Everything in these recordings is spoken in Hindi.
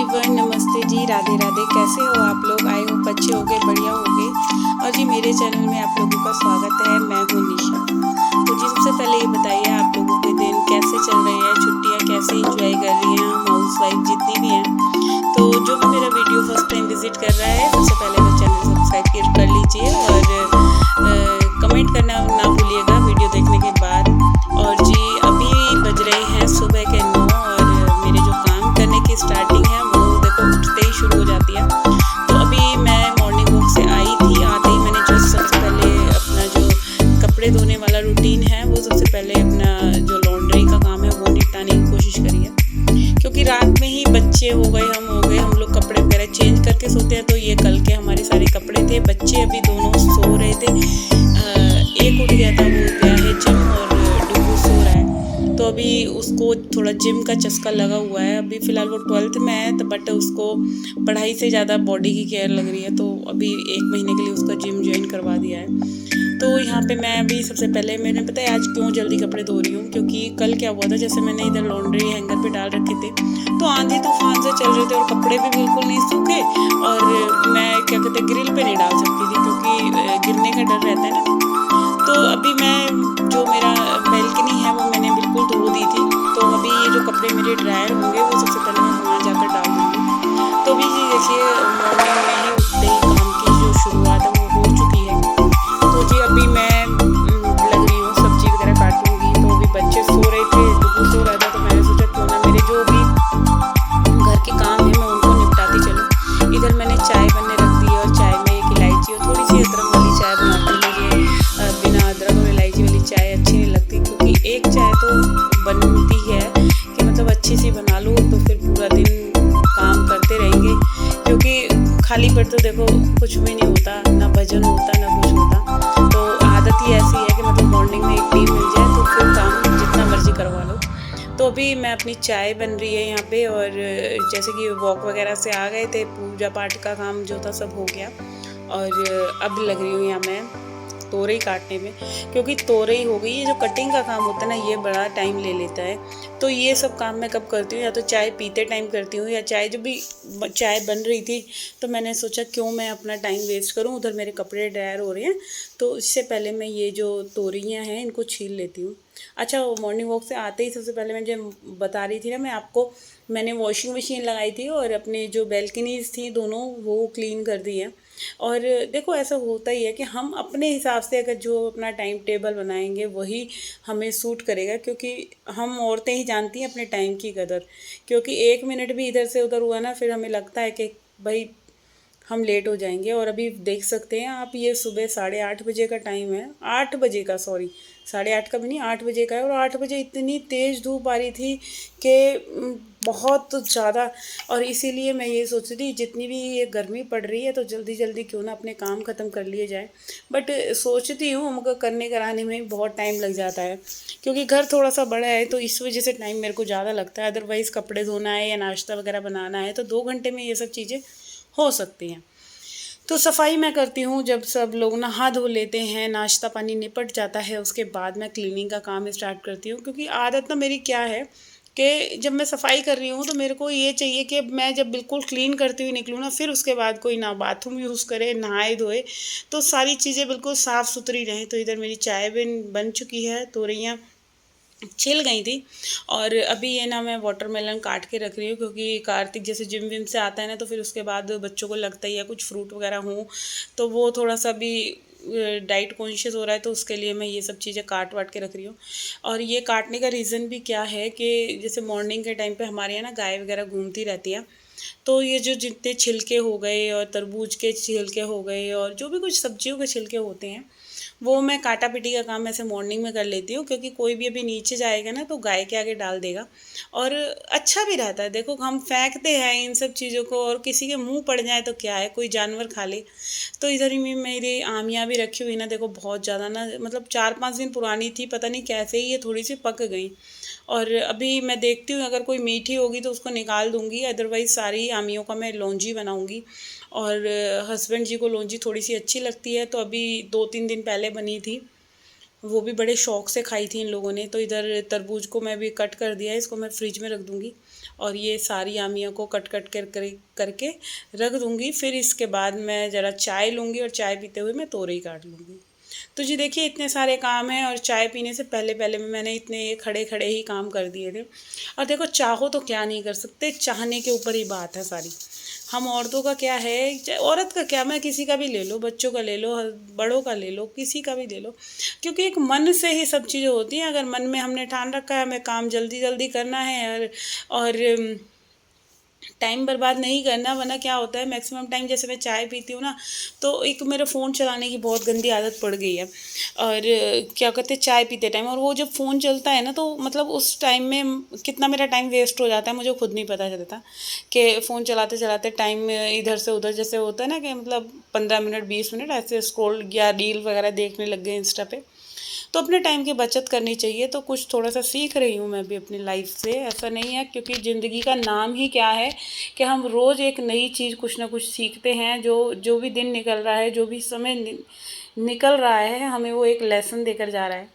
एवरीवन, नमस्ते जी, राधे राधे। कैसे हो आप लोग? आई होप अच्छे होंगे, बढ़िया होंगे। और जी मेरे चैनल में आप लोगों का स्वागत है। मैं हूँ निशा। तो जी सबसे पहले ये बताइए, आप लोगों के दिन कैसे चल रहे हैं, छुट्टियाँ कैसे इंजॉय कर रही हैं हम हाउस वाइफ जितनी भी हैं। तो जो भी मेरा वीडियो फर्स्ट टाइम विजिट कर रहा है, सबसे पहले मेरा चैनल सब्सक्राइब कर लीजिए और कमेंट करना ना भूलिएगा वीडियो देखने के बाद। और जी अभी बज रहे हैं सुबह के 9 और मेरे जो काम करने की स्टार्टिंग है वो देखो उठते ही शुरू हो जाती है। तो अभी मैं मॉर्निंग वॉक से आई थी, आते ही मैंने जो सबसे पहले अपना जो कपड़े धोने वाला रूटीन है वो सबसे पहले अपना जो लॉन्ड्री का काम है वो निपटाने की कोशिश करी है। क्योंकि रात में ही बच्चे हो गए, हम लोग कपड़े वगैरह चेंज करके सोते हैं। तो ये कल के हमारे सारे कपड़े थे। बच्चे अभी दोनों सो रहे थे, एक उठ गया था, वो गया है जिम और डुगू सो रहा है। तो अभी उसको थोड़ा जिम का चस्का लगा हुआ है। अभी फ़िलहाल वो 12th में है, तो बट उसको पढ़ाई से ज़्यादा बॉडी की केयर लग रही है। तो अभी 1 महीने के लिए उसका जिम ज्वाइन करवा दिया है। तो यहाँ पे मैं अभी सबसे पहले, मैंने पता है आज क्यों जल्दी कपड़े धो रही हूँ, क्योंकि कल क्या हुआ था, जैसे मैंने इधर लॉन्ड्री हैंगर पे डाल रखे थे तो आंधी तूफान से चल रहे थे और कपड़े भी बिल्कुल नहीं सूखे। और मैं क्या कहते हैं ग्रिल पे नहीं डाल सकती थी क्योंकि गिरने का डर रहता है ना। तो अभी मैं जो मेरा बैल्कनी है वो मैंने बिल्कुल धो दी थी। तो अभी ये जो कपड़े मेरे ड्रायर होंगे वो सबसे पहले मैं वहाँ जाकर डाल दूँगी। तो अभी जी देखिए मॉर्निंग में ही उठते ही काम की जो शुरुआत है वो हो चुकी है। तो जी अभी मैं लग रही हूँ सब्जी वगैरह काटूँगी। तो अभी बच्चे सो रहे थे, डुगू सो रहा था, तो मैंने सोचा क्यों ना मेरे जो भी घर के काम है मैं उनको निपटाती चलूँ। इधर मैंने चाय बनने रख दी है और चाय में एक इलायची और थोड़ी सी अदरक वाली चाय बनाती हूँ। मुझे बिना अदरक और इलायची वाली चाय अच्छी नहीं लगती, क्योंकि एक चाय तो बनती है कि मतलब अच्छी सी बना लो तो फिर पूरा दिन काम करते रहेंगे। क्योंकि खाली पेट तो देखो कुछ भी नहीं होता, ना भजन होता ना कुछ होता। तो आदत ही ऐसी है कि मतलब मॉर्निंग में एक टी मिल जाए तो फिर काम जितना मर्जी करवा लो। तो अभी मैं अपनी चाय बन रही है यहाँ पे, और जैसे कि वॉक वगैरह से आ गए थे, पूजा पाठ का काम जो था सब हो गया। और अब लग रही हूँ यहाँ मैं तोरई काटने में, क्योंकि तोरई हो गई, ये जो कटिंग का काम होता है ना ये बड़ा टाइम ले लेता है। तो ये सब काम मैं कब करती हूँ, या तो चाय पीते टाइम करती हूँ, या चाय जब भी चाय बन रही थी तो मैंने सोचा क्यों मैं अपना टाइम वेस्ट करूँ। उधर मेरे कपड़े ड्रायर हो रहे हैं, तो इससे पहले मैं ये जो तोरइयाँ हैं इनको छील लेती हूँ। अच्छा, वो मॉर्निंग वॉक से आते ही सबसे पहले मैं जो बता रही थी ना मैं आपको, मैंने वॉशिंग मशीन लगाई थी और अपने जो बैल्कनीज़ थी दोनों वो क्लीन कर दी है। और देखो ऐसा होता ही है कि हम अपने हिसाब से अगर जो अपना टाइम टेबल बनाएंगे वही हमें सूट करेगा, क्योंकि हम औरतें ही जानती हैं अपने टाइम की कदर। क्योंकि 1 मिनट भी इधर से उधर हुआ ना, फिर हमें लगता है कि भाई हम लेट हो जाएंगे। और अभी देख सकते हैं आप, ये सुबह 8:30 बजे का टाइम है, 8 बजे का, सॉरी 8:30 का भी नहीं, 8 बजे का है। और 8 बजे इतनी तेज़ धूप आ रही थी कि बहुत ज़्यादा। और इसीलिए मैं ये सोच रही थी जितनी भी ये गर्मी पड़ रही है तो जल्दी जल्दी क्यों ना अपने काम ख़त्म कर लिए जाए। बट सोचती हूँ हमको करने कराने में बहुत टाइम लग जाता है, क्योंकि घर थोड़ा सा बड़ा है तो इस वजह से टाइम मेरे को ज़्यादा लगता है। अदरवाइज़ कपड़े धोना है या नाश्ता वगैरह बनाना है तो 2 घंटे में ये सब चीज़ें हो सकती हैं। तो सफाई मैं करती हूँ जब सब लोग नहा धो लेते हैं, नाश्ता पानी निपट जाता है, उसके बाद मैं क्लीनिंग का काम स्टार्ट करती हूँ। क्योंकि आदत ना मेरी क्या है कि जब मैं सफाई कर रही हूँ तो मेरे को ये चाहिए कि मैं जब बिल्कुल क्लीन करती हुई निकलूँ ना, फिर उसके बाद कोई ना बाथरूम यूज़ करे, नहाए धोए, तो सारी चीज़ें बिल्कुल साफ़ सुथरी रहें। तो इधर मेरी चाय बन चुकी है, तोरइयाँ छिल गई थी। और अभी ये ना मैं वाटरमेलन काट के रख रही हूँ, क्योंकि कार्तिक जैसे जिम विम से आता है ना तो फिर उसके बाद बच्चों को लगता ही है कुछ फ्रूट वगैरह हो, तो वो थोड़ा सा भी डाइट कॉन्शियस हो रहा है, तो उसके लिए मैं ये सब चीज़ें काट वाट के रख रही हूँ। और ये काटने का रीज़न भी क्या है कि जैसे मॉर्निंग के टाइम पे हमारे यहाँ ना गाय वगैरह घूमती रहती है। तो ये जो जितने छिलके हो गए और तरबूज के छिलके हो गए और जो भी कुछ सब्जियों के छिलके होते हैं वो मैं काटा पीटी का काम ऐसे मॉर्निंग में कर लेती हूँ, क्योंकि कोई भी अभी नीचे जाएगा ना तो गाय के आगे डाल देगा। और अच्छा भी रहता है, देखो हम फेंकते हैं इन सब चीज़ों को और किसी के मुंह पड़ जाए तो क्या है, कोई जानवर खा ले। तो इधर ही में मेरी आमियाँ भी रखी हुई ना, देखो बहुत ज़्यादा ना, मतलब 4-5 दिन पुरानी थी, पता नहीं कैसे ही ये थोड़ी सी पक गई। और अभी मैं देखती हूँ अगर कोई मीठी होगी तो उसको निकाल दूँगी, अदरवाइज़ सारी आमियों का मैं लौंजी बनाऊँगी। और हस्बैंड जी को लौंजी थोड़ी सी अच्छी लगती है, तो अभी 2-3 दिन पहले बनी थी, वो भी बड़े शौक से खाई थी इन लोगों ने। तो इधर तरबूज को मैं भी कट कर दिया है, इसको मैं फ्रिज में रख दूँगी। और ये सारी आमियों को कट कट करके रख दूँगी। फिर इसके बाद मैं ज़रा चाय लूँगी और चाय पीते हुए मैं तोरई काट लूँगी। तो जी देखिए इतने सारे काम हैं और चाय पीने से पहले पहले में मैंने इतने ये खड़े खड़े ही काम कर दिए थे। और देखो चाहो तो क्या नहीं कर सकते, चाहने के ऊपर ही बात है सारी। हम औरतों का क्या है, चाहे औरत का क्या, मैं किसी का भी ले लो, बच्चों का ले लो, बड़ों का ले लो, किसी का भी ले लो, क्योंकि एक मन से ही सब चीज़ें होती हैं। अगर मन में हमने ठान रखा है हमें काम जल्दी जल्दी करना है और टाइम बर्बाद नहीं करना, वरना क्या होता है मैक्सिमम टाइम जैसे मैं चाय पीती हूँ ना, तो एक मेरा फ़ोन चलाने की बहुत गंदी आदत पड़ गई है। और क्या कहते हैं चाय पीते टाइम, और वो जब फ़ोन चलता है ना तो मतलब उस टाइम में कितना मेरा टाइम वेस्ट हो जाता है मुझे खुद नहीं पता चलता कि फ़ोन चलाते चलाते टाइम इधर से उधर जैसे होता है ना कि मतलब 15 मिनट 20 मिनट ऐसे स्क्रॉल या रील वगैरह देखने लग गए इंस्टा पे। तो अपने टाइम की बचत करनी चाहिए। तो कुछ थोड़ा सा सीख रही हूँ मैं भी अपनी लाइफ से, ऐसा नहीं है, क्योंकि ज़िंदगी का नाम ही क्या है कि हम रोज़ एक नई चीज़ कुछ ना कुछ सीखते हैं। जो जो भी दिन निकल रहा है, जो भी समय निकल रहा है, हमें वो एक लेसन देकर जा रहा है।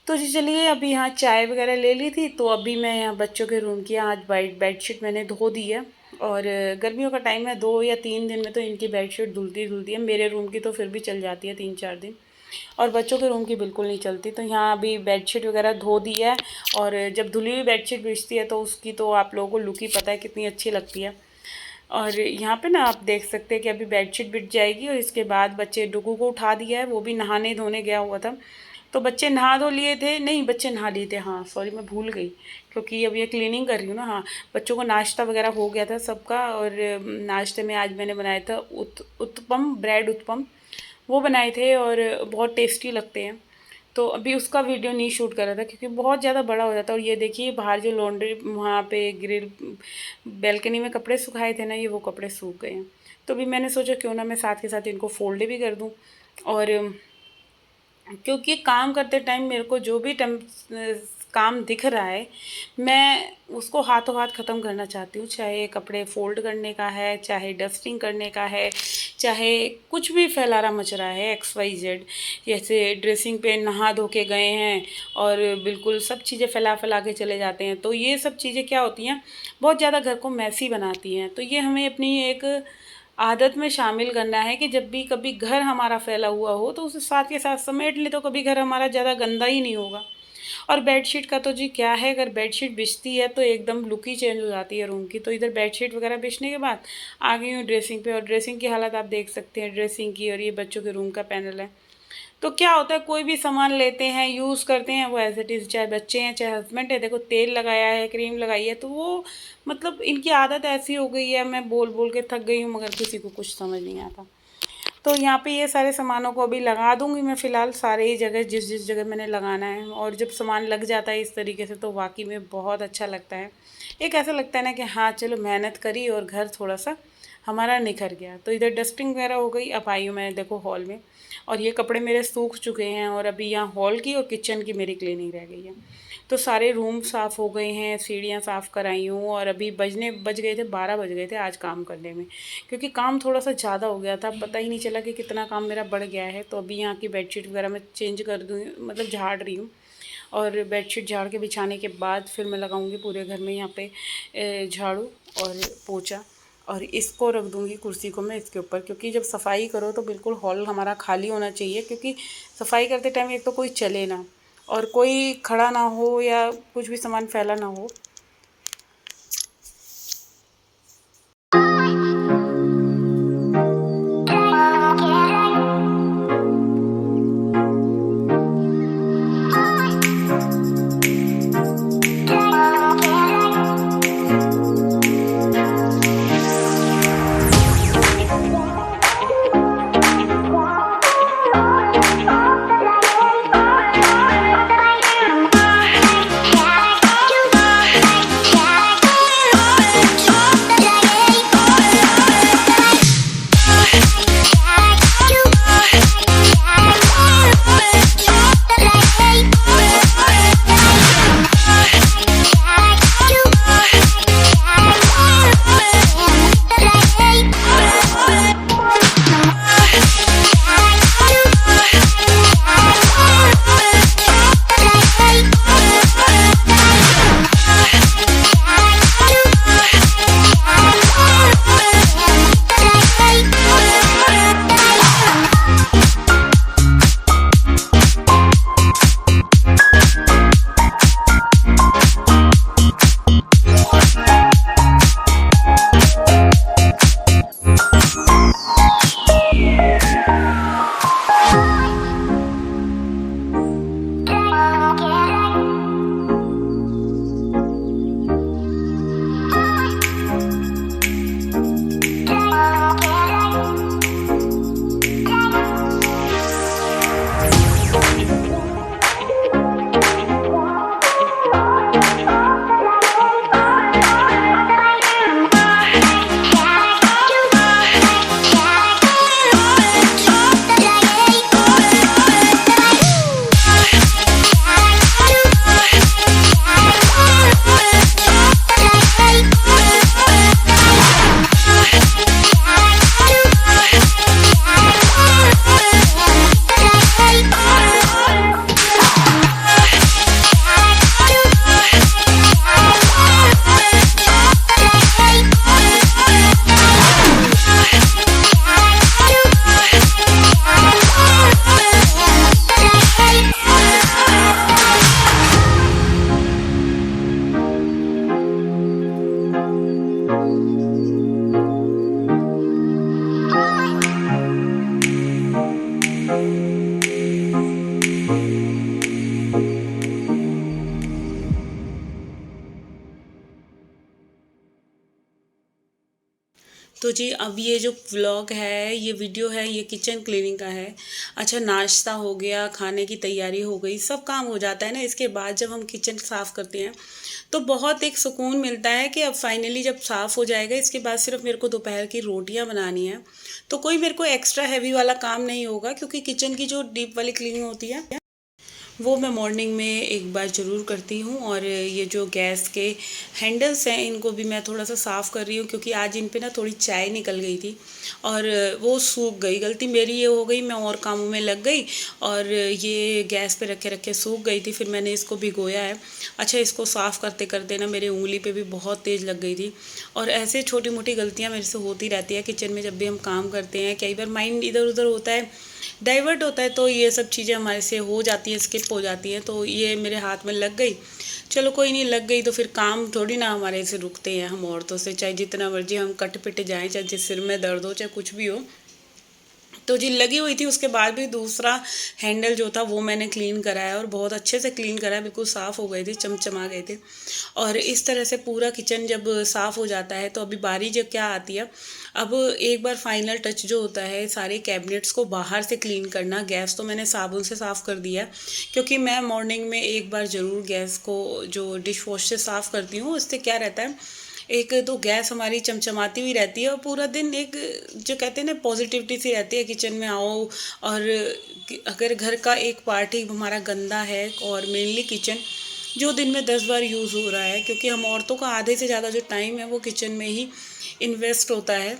तो जी चलिए, अभी यहाँ चाय वगैरह ले ली थी, तो अभी मैं यहाँ बच्चों के रूम की आज बेडशीट मैंने धो दी है। और गर्मियों का टाइम है, 2 या 3 दिन में तो इनकी बेडशीट धुलती है। मेरे रूम की तो फिर भी चल जाती है 3-4 दिन, और बच्चों के रूम की बिल्कुल नहीं चलती। तो यहाँ अभी बेडशीट वगैरह धो दी है। और जब धुली हुई बेडशीट बिछती है तो उसकी तो आप लोगों को लुक ही पता है कितनी अच्छी लगती है। और यहाँ पे ना आप देख सकते हैं कि अभी बेडशीट बिछ जाएगी और इसके बाद बच्चे डुगू को उठा दिया है, वो भी नहाने धोने गया हुआ था। तो बच्चे नहा धो लिए थे, नहीं बच्चे नहा लिए थे, हाँ सॉरी मैं भूल गई, क्योंकि अब ये क्लीनिंग कर रही हूँ ना। हाँ, बच्चों को नाश्ता वगैरह हो गया था सबका। और नाश्ते में आज मैंने बनाया था उत्पम, ब्रेड उत्पम वो बनाए थे, और बहुत टेस्टी लगते हैं। तो अभी उसका वीडियो नहीं शूट कर रहा था क्योंकि बहुत ज़्यादा बड़ा हो जाता है। और ये देखिए बाहर जो लॉन्ड्री वहाँ पे ग्रिल बैल्कनी में कपड़े सुखाए थे ना, ये वो कपड़े सूख गए हैं। तो अभी मैंने सोचा क्यों ना मैं साथ के साथ इनको फोल्ड भी कर दूँ। और क्योंकि काम करते टाइम मेरे को जो भी काम दिख रहा है मैं उसको हाथों हाथ ख़त्म करना चाहती हूँ। चाहे कपड़े फोल्ड करने का है, चाहे डस्टिंग करने का है, चाहे कुछ भी फैलारा मच रहा है XYZ। जैसे ड्रेसिंग पे नहा धो के गए हैं और बिल्कुल सब चीज़ें फैला फैला के चले जाते हैं, तो ये सब चीज़ें क्या होती हैं, बहुत ज़्यादा घर को मैसी बनाती हैं। तो ये हमें अपनी एक आदत में शामिल करना है कि जब भी कभी घर हमारा फैला हुआ हो तो उसे साथ के साथ समेट ले, तो कभी घर हमारा ज़्यादा गंदा ही नहीं होगा। और बेडशीट का तो जी क्या है, अगर बेडशीट बिछती है तो एकदम लुक ही चेंज हो जाती है रूम की। तो इधर बेडशीट वगैरह बिछने के बाद आ गई हूँ ड्रेसिंग पे, और ड्रेसिंग की हालत आप देख सकते हैं ड्रेसिंग की। और ये बच्चों के रूम का पैनल है। तो क्या होता है, कोई भी सामान लेते हैं यूज़ करते हैं वो एज इट इज़, चाहे बच्चे हैं चाहे हस्बैंड है, देखो तेल लगाया है, क्रीम लगाई है, तो वो मतलब इनकी आदत ऐसी हो गई है। मैं बोल बोल के थक गई हूँ मगर किसी को कुछ समझ नहीं आता। तो यहाँ पे ये सारे सामानों को अभी लगा दूँगी मैं फ़िलहाल सारे ही जगह, जिस जिस जगह मैंने लगाना है। और जब सामान लग जाता है इस तरीके से तो वाकई में बहुत अच्छा लगता है। एक ऐसा लगता है ना कि हाँ चलो मेहनत करी और घर थोड़ा सा हमारा निखर गया। तो इधर डस्टिंग वगैरह हो गई। अब आई हूँ मैं देखो हॉल में, और ये कपड़े मेरे सूख चुके हैं। और अभी यहाँ हॉल की और किचन की मेरी क्लीनिंग रह गई है। तो सारे रूम साफ़ हो गए हैं, सीढ़ियाँ साफ़ कराई हूँ। और अभी बज गए थे 12 बज गए थे आज काम करने में, क्योंकि काम थोड़ा सा ज़्यादा हो गया था, पता ही नहीं चला कि कितना काम मेरा बढ़ गया है। तो अभी यहाँ की बेडशीट वगैरह मैं चेंज कर दूँ, मतलब झाड़ रही हूँ। और बेडशीट झाड़ के बिछाने के बाद फिर मैं लगाऊंगी पूरे घर में यहाँ पे झाड़ू और पोछा। और इसको रख दूँगी कुर्सी को मैं इसके ऊपर, क्योंकि जब सफाई करो तो बिल्कुल हॉल हमारा खाली होना चाहिए। क्योंकि सफाई करते टाइम एक तो कोई चले ना, और कोई खड़ा ना हो, या कुछ भी सामान फैला ना हो। तो जी अब ये जो व्लॉग है, ये वीडियो है, ये किचन क्लीनिंग का है। अच्छा, नाश्ता हो गया, खाने की तैयारी हो गई, सब काम हो जाता है ना। इसके बाद जब हम किचन साफ़ करते हैं तो बहुत एक सुकून मिलता है कि अब फाइनली जब साफ़ हो जाएगा, इसके बाद सिर्फ मेरे को दोपहर की रोटियां बनानी है। तो कोई मेरे को एक्स्ट्रा हैवी वाला काम नहीं होगा, क्योंकि किचन की जो डीप वाली क्लीनिंग होती है वो मैं मॉर्निंग में एक बार ज़रूर करती हूँ। और ये जो गैस के हैंडल्स हैं, इनको भी मैं थोड़ा सा साफ़ कर रही हूँ, क्योंकि आज इन पे ना थोड़ी चाय निकल गई थी और वो सूख गई। गलती मेरी ये हो गई, मैं और कामों में लग गई और ये गैस पे रखे रखे सूख गई थी। फिर मैंने इसको भिगोया है। अच्छा, इसको साफ़ करते करते ना मेरे उंगली पे भी बहुत तेज़ लग गई थी। और ऐसे छोटी मोटी गलतियाँ मेरे से होती रहती है किचन में। जब भी हम काम करते हैं, कई बार माइंड इधर उधर होता है, डाइवर्ट होता है, तो ये सब चीज़ें हमारे से हो जाती हैं, स्किप हो जाती हैं। तो ये मेरे हाथ में लग गई। चलो कोई नहीं, लग गई तो फिर काम थोड़ी ना हमारे से रुकते हैं हम औरतों से, चाहे जितना मर्जी हम कट पिट जाएं, चाहे सिर में दर्द हो, चाहे कुछ भी हो। तो जी लगी हुई थी, उसके बाद भी दूसरा हैंडल जो था वो मैंने क्लीन कराया और बहुत अच्छे से क्लीन कराया, बिल्कुल साफ़ हो गए थे, चमचमा गए थे। और इस तरह से पूरा किचन जब साफ़ हो जाता है तो अभी बारी जब क्या आती है, अब एक बार फाइनल टच जो होता है, सारे कैबिनेट्स को बाहर से क्लीन करना। गैस तो मैंने साबुन से साफ़ कर दिया, क्योंकि मैं मॉर्निंग में एक बार ज़रूर गैस को जो डिश वॉश से साफ़ करती हूँ। उससे क्या रहता है, एक तो गैस हमारी चमचमाती हुई रहती है और पूरा दिन एक जो कहते हैं ना पॉजिटिविटी सी रहती है। किचन में आओ और अगर घर का एक पार्ट ही हमारा गंदा है, और मेनली किचन जो दिन में 10 बार यूज़ हो रहा है, क्योंकि हम औरतों का आधे से ज़्यादा जो टाइम है वो किचन में ही इन्वेस्ट होता है।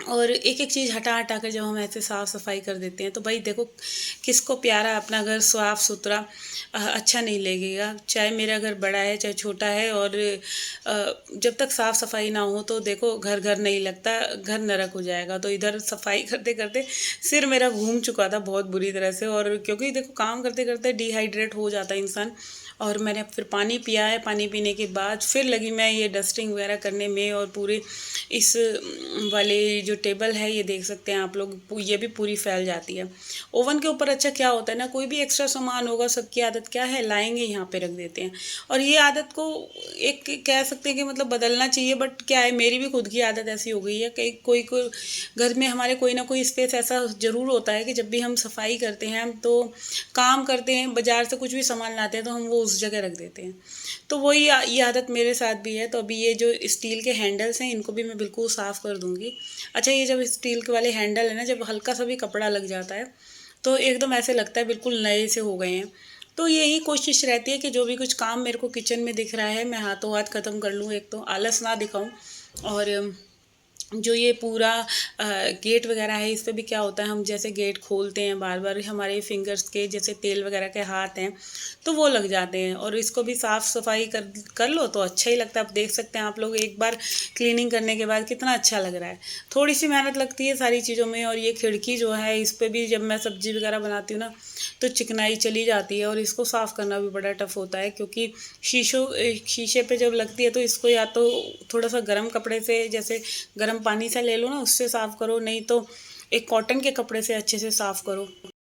और एक एक चीज़ हटा हटा कर जब हम ऐसे साफ़ सफाई कर देते हैं, तो भाई देखो, किसको प्यारा अपना घर साफ़ सुथरा अच्छा नहीं लगेगा। चाहे मेरा घर बड़ा है चाहे छोटा है, और जब तक साफ़ सफाई ना हो तो देखो घर घर नहीं लगता, घर नरक हो जाएगा। तो इधर सफाई करते करते सिर मेरा घूम चुका था बहुत बुरी तरह से। और क्योंकि देखो काम करते करते डिहाइड्रेट हो जाता है इंसान। और मैंने फिर पानी पिया है, पानी पीने के बाद फिर लगी मैं ये डस्टिंग वगैरह करने में। और पूरे इस वाले जो टेबल है, ये देख सकते हैं आप लोग, ये भी पूरी फैल जाती है ओवन के ऊपर। अच्छा क्या होता है ना, कोई भी एक्स्ट्रा सामान होगा, सबकी आदत क्या है, लाएंगे यहाँ पे रख देते हैं। और ये आदत को एक कह सकते हैं कि मतलब बदलना चाहिए, बट क्या है, मेरी भी खुद की आदत ऐसी हो गई है कि कोई कोई घर में हमारे कोई ना कोई स्पेस ऐसा ज़रूर होता है कि जब भी हम सफाई करते हैं, तो काम करते हैं, बाज़ार से कुछ भी सामान लाते हैं, तो हम वो उस जगह रख देते हैं। तो वही ये आदत मेरे साथ भी है। तो अभी ये जो स्टील के हैंडल्स हैं, इनको भी मैं बिल्कुल साफ़ कर दूँगी। अच्छा, ये जब स्टील के वाले हैंडल है ना, जब हल्का सा भी कपड़ा लग जाता है तो एकदम ऐसे लगता है बिल्कुल नए से हो गए हैं। तो यही कोशिश रहती है कि जो भी कुछ काम मेरे को किचन में दिख रहा है, मैं हाथों हाथ ख़त्म कर लूँ, एक तो आलस ना दिखाऊँ। और जो ये पूरा गेट वगैरह है, इस पे भी क्या होता है, हम जैसे गेट खोलते हैं बार बार, हमारे फिंगर्स के जैसे तेल वगैरह के हाथ हैं तो वो लग जाते हैं। और इसको भी साफ़ सफाई कर कर लो तो अच्छा ही लगता है। आप देख सकते हैं आप लोग, एक बार क्लीनिंग करने के बाद कितना अच्छा लग रहा है। थोड़ी सी मेहनत लगती है सारी चीज़ों में। और ये खिड़की जो है, इस पर भी जब मैं सब्ज़ी वगैरह बनाती हूँ ना, तो चिकनाई चली जाती है और इसको साफ़ करना भी बड़ा टफ होता है। क्योंकि शीशे पे जब लगती है तो इसको या तो थोड़ा सा गर्म कपड़े से, जैसे गर्म पानी से ले लो ना, उससे साफ़ करो, नहीं तो एक कॉटन के कपड़े से अच्छे से साफ़ करो।